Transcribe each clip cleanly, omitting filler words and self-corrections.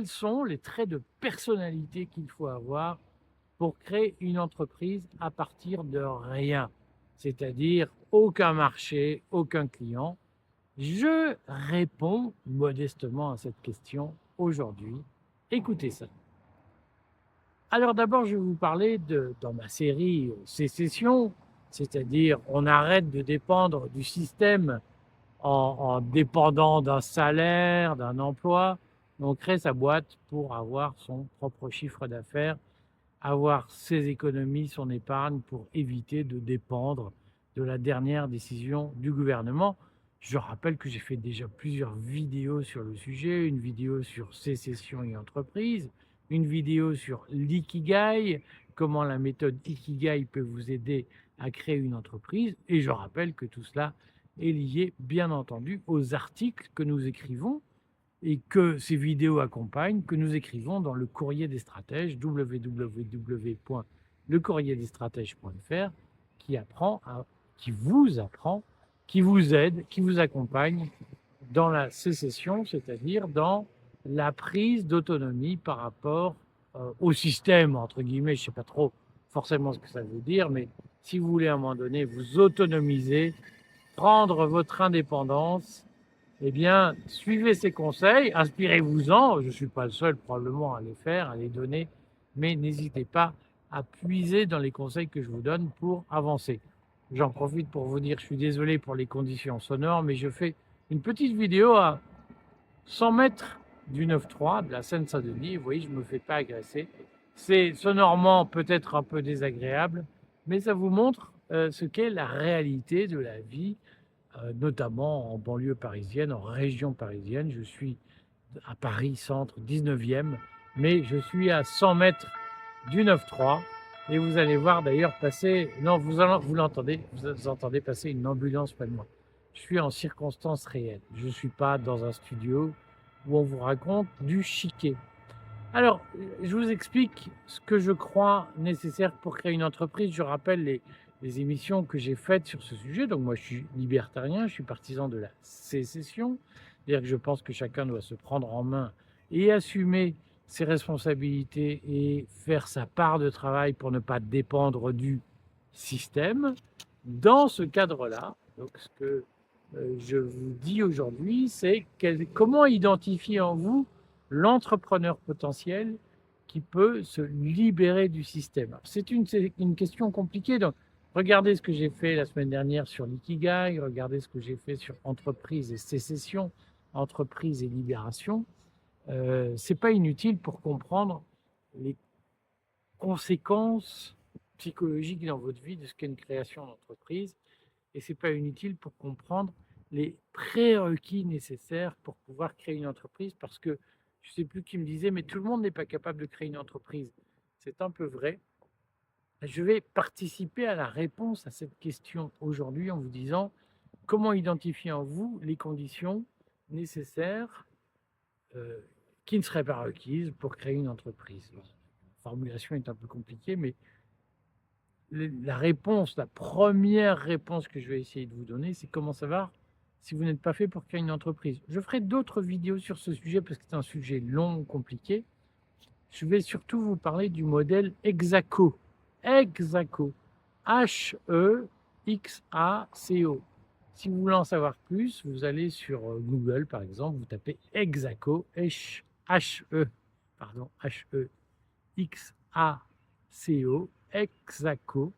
quels sont les traits de personnalité qu'il faut avoir pour créer une entreprise à partir de rien, c'est-à-dire aucun marché, aucun client. Je réponds modestement à cette question aujourd'hui. Écoutez ça. Alors d'abord, je vais vous parler dans ma série Sécession, c'est-à-dire on arrête de dépendre du système en dépendant d'un salaire, d'un emploi. On crée sa boîte pour avoir son propre chiffre d'affaires, avoir ses économies, son épargne pour éviter de dépendre de la dernière décision du gouvernement. Je rappelle que j'ai fait déjà plusieurs vidéos sur le sujet, une vidéo sur sécession et entreprise, une vidéo sur l'ikigai, comment la méthode ikigai peut vous aider à créer une entreprise. Et je rappelle que tout cela est lié, bien entendu, aux articles que nous écrivons et que ces vidéos accompagnent, que nous écrivons dans le Courrier des Stratèges, www.lecourrierdesstratèges.fr, qui vous apprend, qui vous aide, qui vous accompagne dans la sécession, c'est-à-dire dans la prise d'autonomie par rapport au système, entre guillemets, je ne sais pas trop forcément ce que ça veut dire, mais si vous voulez à un moment donné vous autonomiser, prendre votre indépendance, eh bien, suivez ces conseils, inspirez-vous-en. Je ne suis pas le seul probablement à les faire, à les donner, mais n'hésitez pas à puiser dans les conseils que je vous donne pour avancer. J'en profite pour vous dire, je suis désolé pour les conditions sonores, mais je fais une petite vidéo à 100 mètres du 9-3 de la Seine-Saint-Denis. Vous voyez, je ne me fais pas agresser. C'est sonorement peut-être un peu désagréable, mais ça vous montre ce qu'est la réalité de la vie, notamment en banlieue parisienne, en région parisienne. Je suis à Paris centre, 19e, mais je suis à 100 mètres du 9-3. Et vous allez voir d'ailleurs passer, non, vous l'entendez, vous entendez passer une ambulance près de moi. Je suis en circonstances réelles. Je ne suis pas dans un studio où on vous raconte du chiquet. Alors, je vous explique ce que je crois nécessaire pour créer une entreprise. Je rappelle les émissions que j'ai faites sur ce sujet. Donc moi, je suis libertarien, je suis partisan de la sécession. C'est-à-dire que je pense que chacun doit se prendre en main et assumer ses responsabilités et faire sa part de travail pour ne pas dépendre du système. Dans ce cadre-là, donc ce que je vous dis aujourd'hui, c'est comment identifier en vous l'entrepreneur potentiel qui peut se libérer du système. C'est une question compliquée. Donc, regardez ce que j'ai fait la semaine dernière sur l'ikigai, regardez ce que j'ai fait sur entreprise et sécession, entreprise et libération. Ce n'est pas inutile pour comprendre les conséquences psychologiques dans votre vie de ce qu'est une création d'entreprise. Et ce n'est pas inutile pour comprendre les prérequis nécessaires pour pouvoir créer une entreprise, parce que je ne sais plus qui me disait, mais tout le monde n'est pas capable de créer une entreprise. C'est un peu vrai. Je vais participer à la réponse à cette question aujourd'hui en vous disant comment identifier en vous les conditions nécessaires qui ne seraient pas requises pour créer une entreprise. La formulation est un peu compliquée, mais la réponse, la première réponse que je vais essayer de vous donner, c'est comment savoir si vous n'êtes pas fait pour créer une entreprise. Je ferai d'autres vidéos sur ce sujet parce que c'est un sujet long, compliqué. Je vais surtout vous parler du modèle Hexaco. Hexaco. H-E-X-A-C-O. Si vous voulez en savoir plus, vous allez sur Google, par exemple, vous tapez Hexaco, H-E, pardon, H-E-X-A-C-O, Hexaco.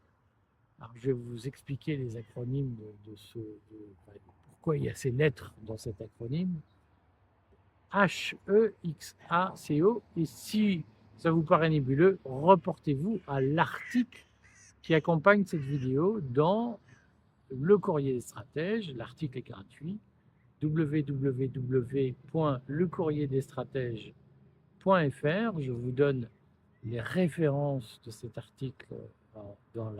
Alors, je vais vous expliquer les acronymes pourquoi il y a ces lettres dans cet acronyme. H-E-X-A-C-O. Et si ça vous paraît nébuleux, reportez-vous à l'article qui accompagne cette vidéo dans le Courrier des Stratèges. L'article est gratuit. www.lecourrierdesstratèges.fr. Je vous donne les références de cet article dans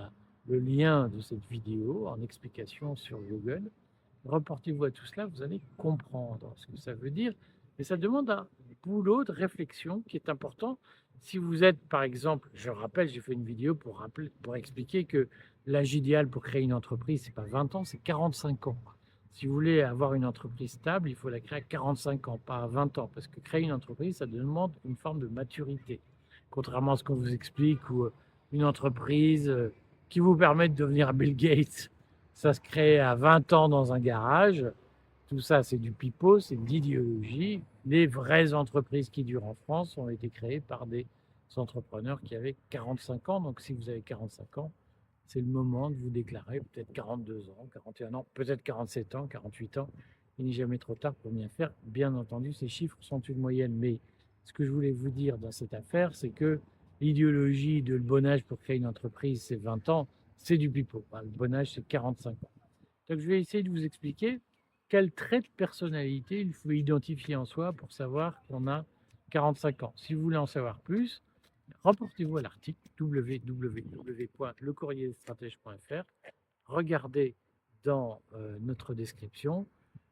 le lien de cette vidéo en explication sur Google. Reportez-vous à tout cela, vous allez comprendre ce que ça veut dire. Mais ça demande un boulot de réflexion qui est important. Si vous êtes, par exemple, je rappelle, j'ai fait une vidéo pour expliquer que l'âge idéal pour créer une entreprise, ce n'est pas 20 ans, c'est 45 ans. Si vous voulez avoir une entreprise stable, il faut la créer à 45 ans, pas à 20 ans, parce que créer une entreprise, ça demande une forme de maturité. Contrairement à ce qu'on vous explique, ou une entreprise qui vous permet de devenir Bill Gates, ça se crée à 20 ans dans un garage. Tout ça, c'est du pipeau, c'est de l'idéologie. Les vraies entreprises qui durent en France ont été créées par des entrepreneurs qui avaient 45 ans. Donc, si vous avez 45 ans, c'est le moment de vous déclarer, peut-être 42 ans, 41 ans, peut-être 47 ans, 48 ans. Il n'est jamais trop tard pour bien faire. Bien entendu, ces chiffres sont une moyenne. Mais ce que je voulais vous dire dans cette affaire, c'est que l'idéologie de le bon âge pour créer une entreprise, c'est 20 ans, c'est du pipeau. Le bon âge, c'est 45 ans. Donc, je vais essayer de vous expliquer quel trait de personnalité il faut identifier en soi pour savoir qu'on a 45 ans. Si vous voulez en savoir plus, reportez-vous à l'article www.lecourrierdesstratèges.fr. Regardez dans notre description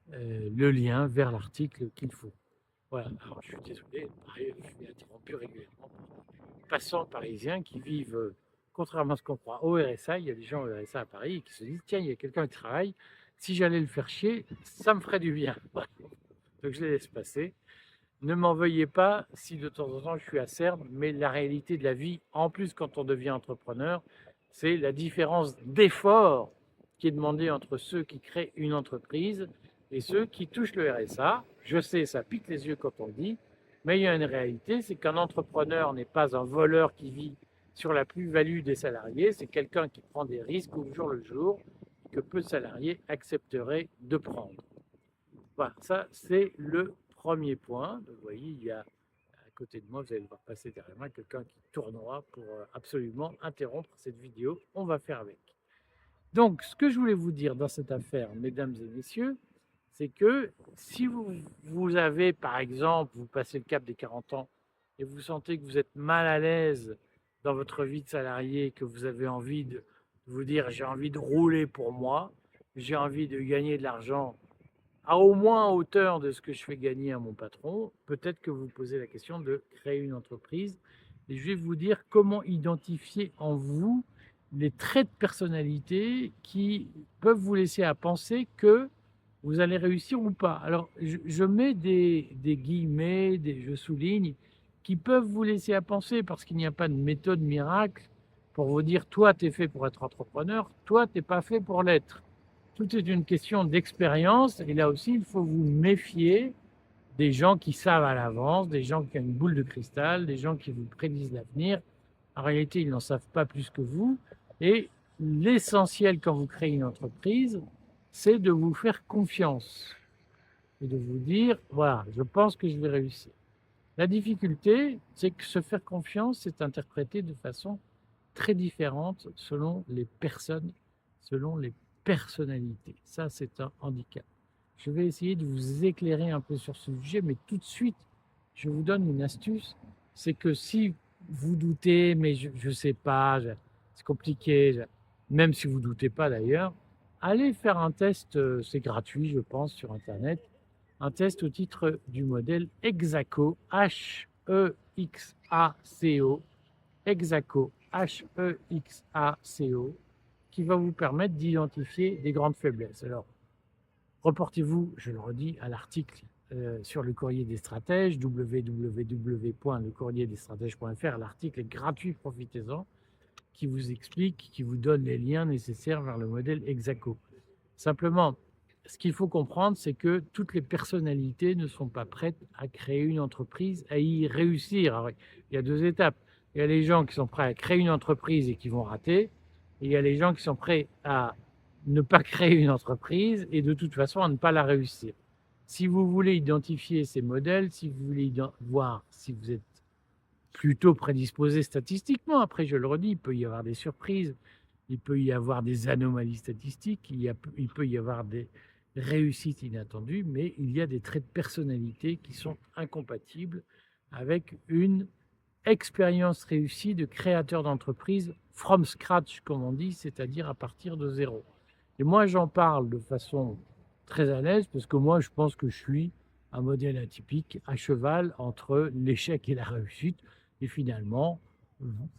le lien vers l'article qu'il faut. Voilà, alors je suis désolé, pareil, je suis interrompu régulièrement par des passants parisiens qui vivent, contrairement à ce qu'on croit, au RSA. Il y a des gens au RSA à Paris qui se disent tiens, il y a quelqu'un qui travaille, si j'allais le faire chier, ça me ferait du bien. Donc je les laisse passer. Ne m'en veuillez pas si de temps en temps je suis acerbe, mais la réalité de la vie, en plus quand on devient entrepreneur, c'est la différence d'effort qui est demandée entre ceux qui créent une entreprise et ceux qui touchent le RSA. Je sais, ça pique les yeux quand on le dit, mais il y a une réalité, c'est qu'un entrepreneur n'est pas un voleur qui vit sur la plus-value des salariés, c'est quelqu'un qui prend des risques au jour le jour que peu de salariés accepteraient de prendre. Voilà, ça c'est le premier point. Donc, vous voyez, il y a à côté de moi, vous allez le voir passer derrière moi, quelqu'un qui tournera pour absolument interrompre cette vidéo. On va faire avec. Donc, ce que je voulais vous dire dans cette affaire, mesdames et messieurs, c'est que si vous avez, par exemple, vous passez le cap des 40 ans et vous sentez que vous êtes mal à l'aise dans votre vie de salarié, que vous avez envie de vous dire j'ai envie de rouler pour moi, j'ai envie de gagner de l'argent à au moins à hauteur de ce que je fais gagner à mon patron, peut-être que vous posez la question de créer une entreprise. Et je vais vous dire comment identifier en vous les traits de personnalité qui peuvent vous laisser à penser que vous allez réussir ou pas. Alors, je mets des guillemets, je souligne, qui peuvent vous laisser à penser parce qu'il n'y a pas de méthode miracle pour vous dire, toi, tu es fait pour être entrepreneur, toi, tu n'es pas fait pour l'être. Tout est une question d'expérience et là aussi, il faut vous méfier des gens qui savent à l'avance, des gens qui ont une boule de cristal, des gens qui vous prédisent l'avenir. En réalité, ils n'en savent pas plus que vous. Et l'essentiel quand vous créez une entreprise, c'est de vous faire confiance et de vous dire, voilà, je pense que je vais réussir. La difficulté, c'est que se faire confiance, c'est interprété de façon très différente selon les personnes, selon les personnalités. Ça, c'est un handicap. Je vais essayer de vous éclairer un peu sur ce sujet, mais tout de suite, je vous donne une astuce. C'est que si vous doutez, mais je ne sais pas, c'est compliqué, même si vous ne doutez pas d'ailleurs, allez faire un test, c'est gratuit, je pense, sur Internet. Un test au titre du modèle Hexaco, H-E-X-A-C-O, Hexaco, H-E-X-A-C-O, qui va vous permettre d'identifier des grandes faiblesses. Alors, reportez-vous, je le redis, à l'article sur le courrier des stratèges, www.lecourrierdesstratèges.fr. L'article est gratuit, profitez-en, qui vous explique, qui vous donne les liens nécessaires vers le modèle Hexaco. Simplement, ce qu'il faut comprendre, c'est que toutes les personnalités ne sont pas prêtes à créer une entreprise, à y réussir. Alors, il y a deux étapes. Il y a les gens qui sont prêts à créer une entreprise et qui vont rater. Et il y a les gens qui sont prêts à ne pas créer une entreprise et de toute façon à ne pas la réussir. Si vous voulez identifier ces modèles, si vous voulez voir si vous êtes plutôt prédisposé statistiquement, après je le redis, il peut y avoir des surprises, il peut y avoir des anomalies statistiques, il peut y avoir des réussites inattendues, mais il y a des traits de personnalité qui sont incompatibles avec une expérience réussie de créateur d'entreprise from scratch, comme on dit, c'est-à-dire à partir de zéro. Et moi, j'en parle de façon très à l'aise parce que moi, je pense que je suis un modèle atypique à cheval entre l'échec et la réussite. Et finalement,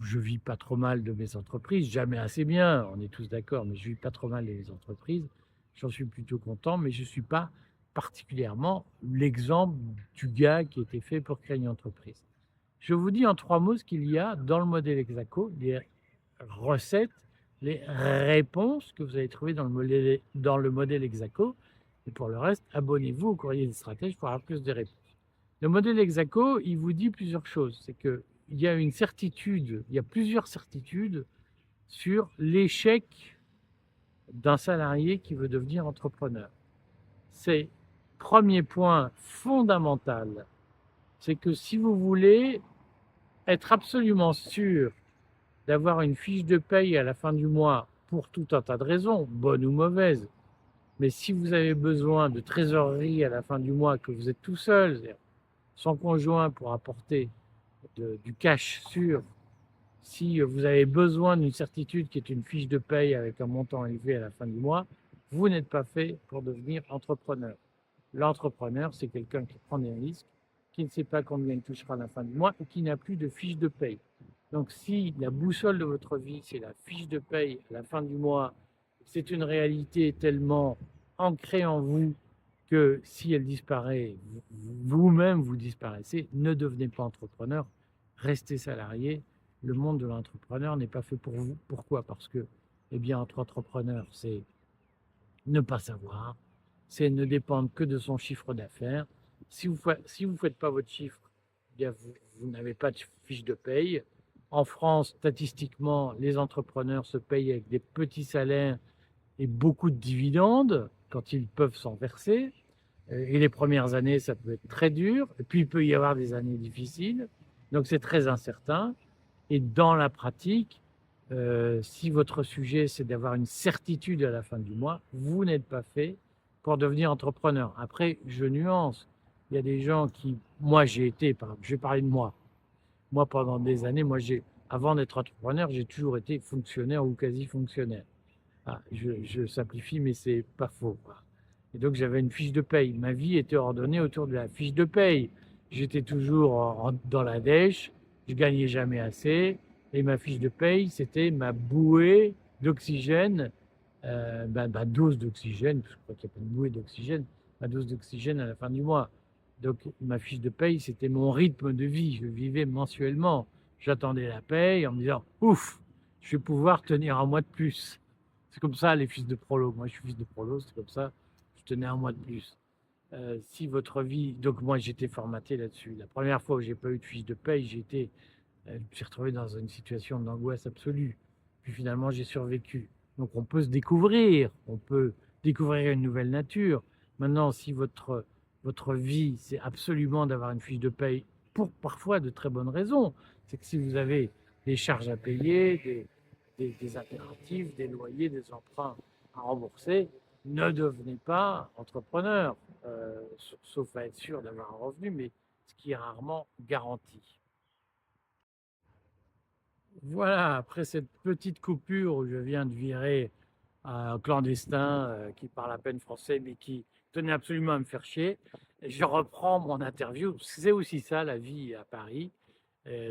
je vis pas trop mal de mes entreprises, jamais assez bien, on est tous d'accord, mais je vis pas trop mal de mes entreprises. j'en suis plutôt content, mais je ne suis pas particulièrement l'exemple du gars qui était fait pour créer une entreprise. Je vous dis en 3 mots ce qu'il y a dans le modèle Exaco, les recettes, les réponses que vous allez trouver dans le modèle Exaco. Et pour le reste, abonnez-vous au Courrier des Stratèges pour avoir plus de réponses. Le modèle Exaco, il vous dit plusieurs choses. C'est qu'il y a une certitude, il y a plusieurs certitudes sur l'échec d'un salarié qui veut devenir entrepreneur. C'est premier point fondamental, c'est que si vous voulez être absolument sûr d'avoir une fiche de paye à la fin du mois pour tout un tas de raisons, bonnes ou mauvaises, mais si vous avez besoin de trésorerie à la fin du mois, que vous êtes tout seul, sans conjoint pour apporter du cash sûr, si vous avez besoin d'une certitude qui est une fiche de paye avec un montant élevé à la fin du mois, vous n'êtes pas fait pour devenir entrepreneur. L'entrepreneur, c'est quelqu'un qui prend des risques, qui ne sait pas combien il touchera à la fin du mois et qui n'a plus de fiche de paye. Donc si la boussole de votre vie, c'est la fiche de paye à la fin du mois, c'est une réalité tellement ancrée en vous que si elle disparaît, vous-même vous disparaissez. Ne devenez pas entrepreneur, restez salarié. Le monde de l'entrepreneur n'est pas fait pour vous. Pourquoi? Parce que, eh bien, être entrepreneur, c'est ne pas savoir, c'est ne dépendre que de son chiffre d'affaires. Si vous ne faites pas votre chiffre, eh bien vous n'avez pas de fiche de paye. En France, statistiquement, les entrepreneurs se payent avec des petits salaires et beaucoup de dividendes quand ils peuvent s'en verser. Et les premières années, ça peut être très dur. Et puis, il peut y avoir des années difficiles. Donc, c'est très incertain. Et dans la pratique, si votre sujet, c'est d'avoir une certitude à la fin du mois, vous n'êtes pas fait pour devenir entrepreneur. Après, je nuance. Il y a des gens qui, moi, j'ai été, je vais parler de moi. Moi, pendant des années, avant d'être entrepreneur, j'ai toujours été fonctionnaire ou quasi-fonctionnaire. Ah, je simplifie, mais c'est pas faux, quoi. Et donc, j'avais une fiche de paye. Ma vie était ordonnée autour de la fiche de paye. J'étais toujours dans la dèche, je gagnais jamais assez. Et ma fiche de paye, c'était ma bouée d'oxygène, ma dose d'oxygène, parce que je crois qu'il n'y a pas de bouée d'oxygène, ma dose d'oxygène à la fin du mois. Donc, ma fiche de paye, c'était mon rythme de vie. Je vivais mensuellement. J'attendais la paye en me disant, ouf, je vais pouvoir tenir un mois de plus. C'est comme ça, les fils de prolo. Moi, je suis fils de prolo, c'est comme ça. Je tenais un mois de plus. Si votre vie... Donc, moi, j'étais formaté là-dessus. La première fois où j'ai pas eu de fiche de paye, je me suis retrouvé dans une situation d'angoisse absolue. Puis finalement, j'ai survécu. Donc, on peut se découvrir. On peut découvrir une nouvelle nature. Maintenant, si votre vie, c'est absolument d'avoir une fiche de paye pour parfois de très bonnes raisons, c'est que si vous avez des charges à payer, des impératifs, des loyers, des emprunts à rembourser, ne devenez pas entrepreneur, sauf à être sûr d'avoir un revenu, mais ce qui est rarement garanti. Voilà, après cette petite coupure où je viens de virer un clandestin qui parle à peine français, mais qui tenait absolument à me faire chier, je reprends mon interview. C'est aussi ça, la vie à Paris,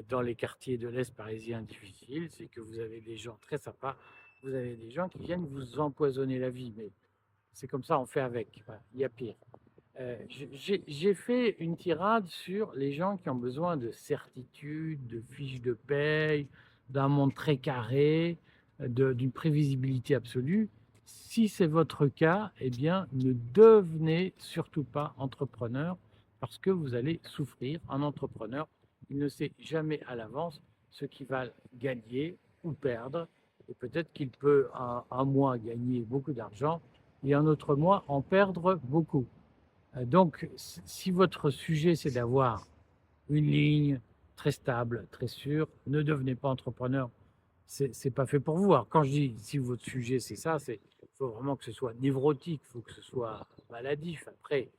dans les quartiers de l'Est parisien difficiles, c'est que vous avez des gens très sympas, vous avez des gens qui viennent vous empoisonner la vie, mais c'est comme ça, on fait avec. Voilà, il y a pire. J'ai fait une tirade sur les gens qui ont besoin de certitude, de fiches de paye, d'un monde très carré, d'une prévisibilité absolue. Si c'est votre cas, eh bien, ne devenez surtout pas entrepreneur parce que vous allez souffrir. Un entrepreneur, il ne sait jamais à l'avance ce qu'il va gagner ou perdre. Et peut-être qu'il peut un mois gagner beaucoup d'argent et un autre mois en perdre beaucoup. Donc, si votre sujet, c'est d'avoir une ligne très stable, très sûre, ne devenez pas entrepreneur. C'est pas fait pour vous. Alors, quand je dis si votre sujet, c'est ça, il faut vraiment que ce soit névrotique, il faut que ce soit maladif. Après,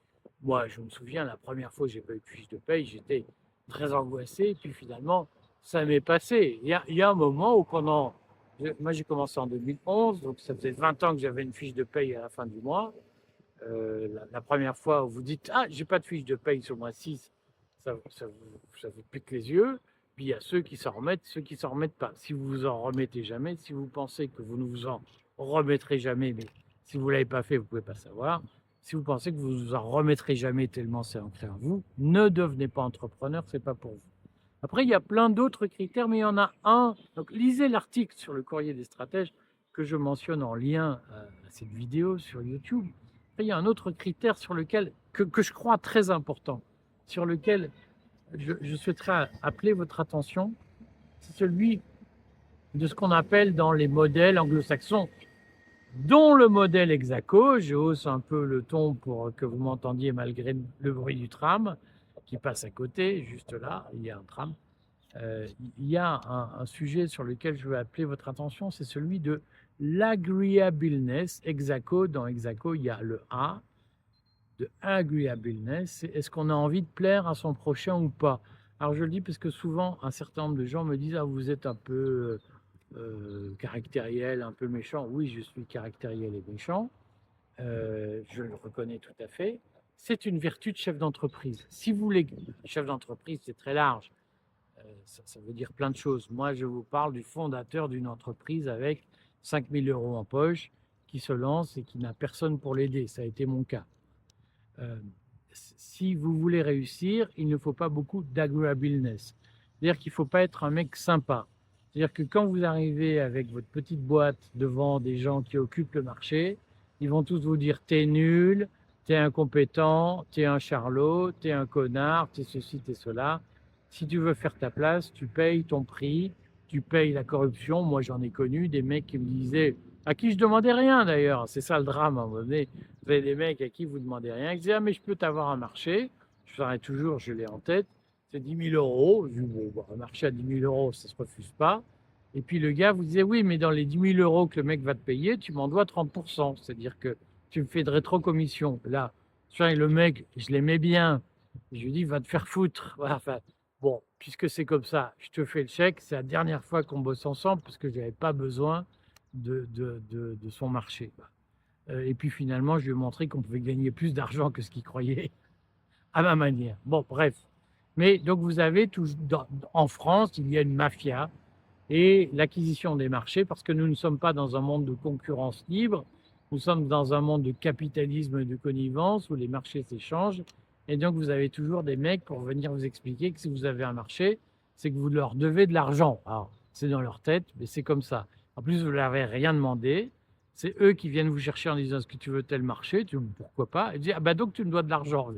moi, je me souviens, la première fois que j'ai pas eu de fiche de paye, j'étais très angoissé. Et puis finalement, ça m'est passé. Il y a un moment où moi, j'ai commencé en 2011, donc ça faisait 20 ans que j'avais une fiche de paye à la fin du mois. La première fois où vous dites ah j'ai pas de fiche de paye sur le mois 6, ça vous pique les yeux. Puis il y a ceux qui s'en remettent, ceux qui s'en remettent pas. Si vous vous en remettez jamais, si vous pensez que vous ne vous en remettrez jamais, mais Si vous ne l'avez pas fait, vous ne pouvez pas savoir. Si vous pensez que vous ne vous en remettrez jamais tellement c'est ancré en vous, ne devenez pas entrepreneur, ce n'est pas pour vous. Après, il y a plein d'autres critères, mais il y en a un. Donc, lisez l'article sur le courrier des stratèges que je mentionne en lien à cette vidéo sur YouTube. Après, il y a un autre critère sur lequel, que je crois très important, sur lequel je souhaiterais appeler votre attention, c'est celui de ce qu'on appelle dans les modèles anglo-saxons, dont le modèle Exaco. Je hausse un peu le ton pour que vous m'entendiez malgré le bruit du tram qui passe à côté, juste là, il y a un tram. Il y a un sujet sur lequel je veux appeler votre attention, c'est celui de l'agreeableness. Exaco, dans Exaco, il y a le A de agreeableness. Est-ce qu'on a envie de plaire à son prochain ou pas? Alors je le dis parce que souvent, un certain nombre de gens me disent « Ah, vous êtes un peu caractériel, un peu méchant. » Oui, je suis caractériel et méchant. Je le reconnais tout à fait. C'est une vertu de chef d'entreprise. Si vous voulez, chef d'entreprise, c'est très large. Ça veut dire plein de choses. Moi, je vous parle du fondateur d'une entreprise avec 5 000 € en poche, qui se lance et qui n'a personne pour l'aider. Ça a été mon cas. Si vous voulez réussir, il ne faut pas beaucoup d'agreeableness. C'est-à-dire qu'il ne faut pas être un mec sympa. C'est-à-dire que quand vous arrivez avec votre petite boîte devant des gens qui occupent le marché, ils vont tous vous dire « t'es nul, t'es incompétent, t'es un charlot, t'es un connard, t'es ceci, t'es cela ». Si tu veux faire ta place, tu payes ton prix, tu payes la corruption. Moi, j'en ai connu des mecs qui me disaient, à qui je demandais rien d'ailleurs, c'est ça le drame à un moment donné. Vous avez des mecs à qui vous demandez rien, qui disaient « Ah, mais je peux t'avoir un marché ». Je ferai toujours, je l'ai en tête, c'est 10 000 €. Je dis « Bon, un marché à 10 000 €, ça ne se refuse pas ». Et puis le gars vous disait « Oui, mais dans les 10 000 € que le mec va te payer, tu m'en dois 30%. C'est-à-dire que tu me fais de rétrocommission ». Là, le mec, je l'aimais bien. Je lui dis « Va te faire foutre ». Enfin, bon, puisque c'est comme ça, je te fais le chèque. C'est la dernière fois qu'on bosse ensemble parce que je n'avais pas besoin de son marché. Et puis finalement, je lui ai montré qu'on pouvait gagner plus d'argent que ce qu'il croyait, à ma manière. Bon, bref. Mais donc vous avez en France, il y a une mafia et l'acquisition des marchés, parce que nous ne sommes pas dans un monde de concurrence libre, nous sommes dans un monde de capitalisme et de connivence où les marchés s'échangent. Et donc vous avez toujours des mecs pour venir vous expliquer que si vous avez un marché, c'est que vous leur devez de l'argent. Alors, c'est dans leur tête, mais c'est comme ça. En plus, vous ne leur avez rien demandé. C'est eux qui viennent vous chercher en disant « Est-ce que tu veux tel marché ?» Tu dis « Pourquoi pas ?» Et ils disent « Ah bah donc tu me dois de l'argent. »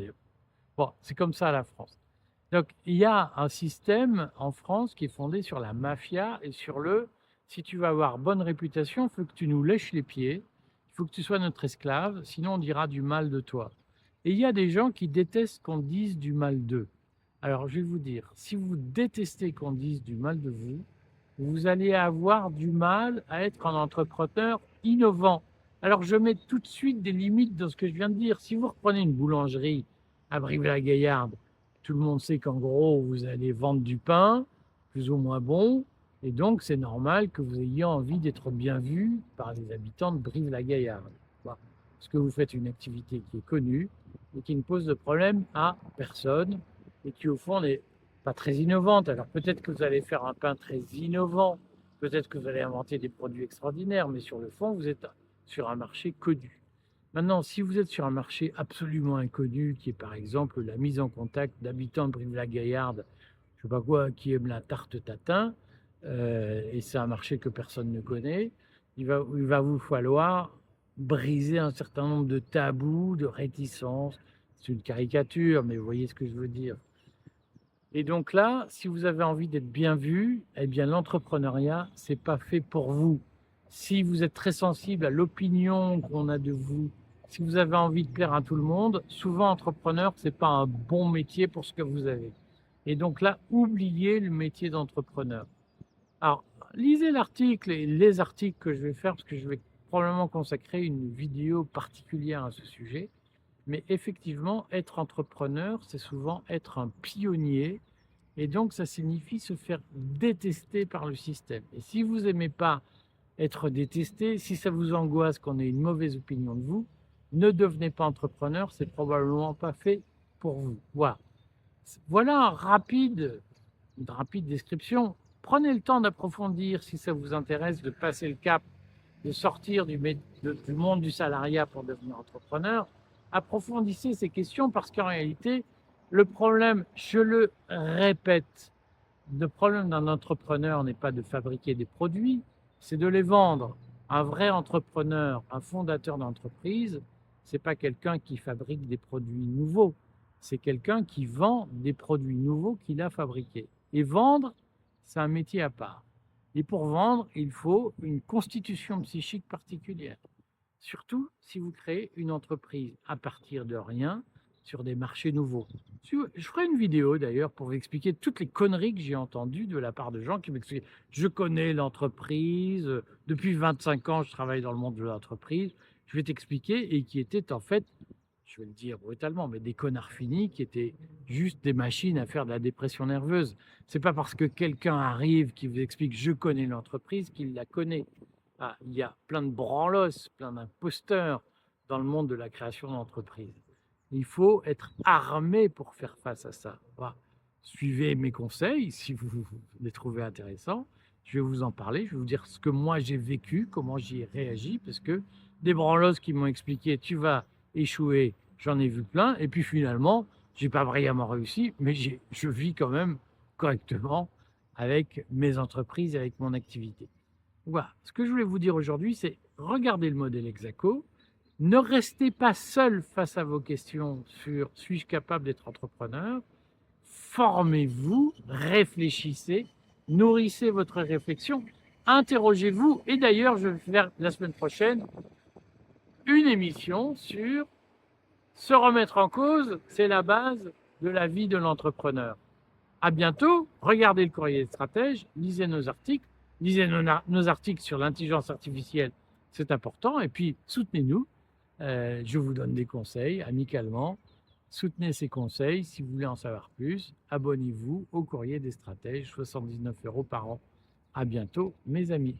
Bon, c'est comme ça la France. Donc, il y a un système en France qui est fondé sur la mafia et sur si tu veux avoir bonne réputation, il faut que tu nous lèches les pieds, il faut que tu sois notre esclave, sinon on dira du mal de toi. Et il y a des gens qui détestent qu'on dise du mal d'eux. Alors, je vais vous dire, si vous détestez qu'on dise du mal de vous, vous allez avoir du mal à être un entrepreneur innovant. Alors, je mets tout de suite des limites dans ce que je viens de dire. Si vous reprenez une boulangerie à Brive-la-Gaillarde, tout le monde sait qu'en gros, vous allez vendre du pain, plus ou moins bon, et donc c'est normal que vous ayez envie d'être bien vu par les habitants de Brive-la-Gaillarde. Voilà. Parce que vous faites une activité qui est connue et qui ne pose de problème à personne et qui, au fond, n'est pas très innovante. Alors peut-être que vous allez faire un pain très innovant, peut-être que vous allez inventer des produits extraordinaires, mais sur le fond, vous êtes sur un marché connu. Maintenant, si vous êtes sur un marché absolument inconnu, qui est par exemple la mise en contact d'habitants de Brive-la-Gaillarde, je ne sais pas quoi, qui aiment la tarte tatin, et c'est un marché que personne ne connaît, il va vous falloir briser un certain nombre de tabous, de réticences. C'est une caricature, mais vous voyez ce que je veux dire. Et donc là, si vous avez envie d'être bien vu, eh bien l'entrepreneuriat, c'est pas fait pour vous. Si vous êtes très sensible à l'opinion qu'on a de vous, si vous avez envie de plaire à tout le monde, souvent entrepreneur, c'est pas un bon métier pour ce que vous avez. Et donc là, oubliez le métier d'entrepreneur. Alors, lisez l'article et les articles que je vais faire, parce que je vais probablement consacrer une vidéo particulière à ce sujet. Mais effectivement, être entrepreneur, c'est souvent être un pionnier. Et donc, ça signifie se faire détester par le système. Et si vous n'aimez pas être détesté, si ça vous angoisse qu'on ait une mauvaise opinion de vous, ne devenez pas entrepreneur, c'est probablement pas fait pour vous. Voilà. Voilà une rapide description. Prenez le temps d'approfondir si ça vous intéresse, de passer le cap de sortir du monde du salariat pour devenir entrepreneur, approfondissez ces questions parce qu'en réalité, le problème, je le répète, le problème d'un entrepreneur n'est pas de fabriquer des produits, c'est de les vendre. Un vrai entrepreneur, un fondateur d'entreprise, c'est pas quelqu'un qui fabrique des produits nouveaux, c'est quelqu'un qui vend des produits nouveaux qu'il a fabriqués. Et vendre, c'est un métier à part. Et pour vendre, il faut une constitution psychique particulière. Surtout si vous créez une entreprise à partir de rien sur des marchés nouveaux. Je ferai une vidéo d'ailleurs pour vous expliquer toutes les conneries que j'ai entendues de la part de gens qui m'expliquent je connais l'entreprise, depuis 25 ans je travaille dans le monde de l'entreprise, je vais t'expliquer, et qui étaient en fait, je vais le dire brutalement, mais des connards finis qui étaient juste des machines à faire de la dépression nerveuse. C'est pas parce que quelqu'un arrive qui vous explique je connais l'entreprise qu'il la connaît. Ah, il y a plein de branlos, plein d'imposteurs dans le monde de la création d'entreprise. Il faut être armé pour faire face à ça. Voilà. Suivez mes conseils si vous les trouvez intéressants. Je vais vous en parler, je vais vous dire ce que moi j'ai vécu, comment j'y ai réagi, parce que des branlos qui m'ont expliqué tu vas échouer, j'en ai vu plein, et puis finalement, j'ai pas brillamment réussi, mais je vis quand même correctement avec mes entreprises, avec mon activité. Voilà, ce que je voulais vous dire aujourd'hui, c'est regardez le modèle Exaco, ne restez pas seul face à vos questions sur suis-je capable d'être entrepreneur, formez-vous, réfléchissez, nourrissez votre réflexion, interrogez-vous, et d'ailleurs je vais faire la semaine prochaine une émission sur se remettre en cause, c'est la base de la vie de l'entrepreneur. À bientôt, regardez le Courrier des Stratèges, lisez nos articles, lisez nos articles sur l'intelligence artificielle, c'est important, et puis soutenez-nous. Je vous donne des conseils amicalement. Soutenez ces conseils. Si vous voulez en savoir plus, abonnez-vous au Courrier des Stratèges, 79 € par an. À bientôt, mes amis.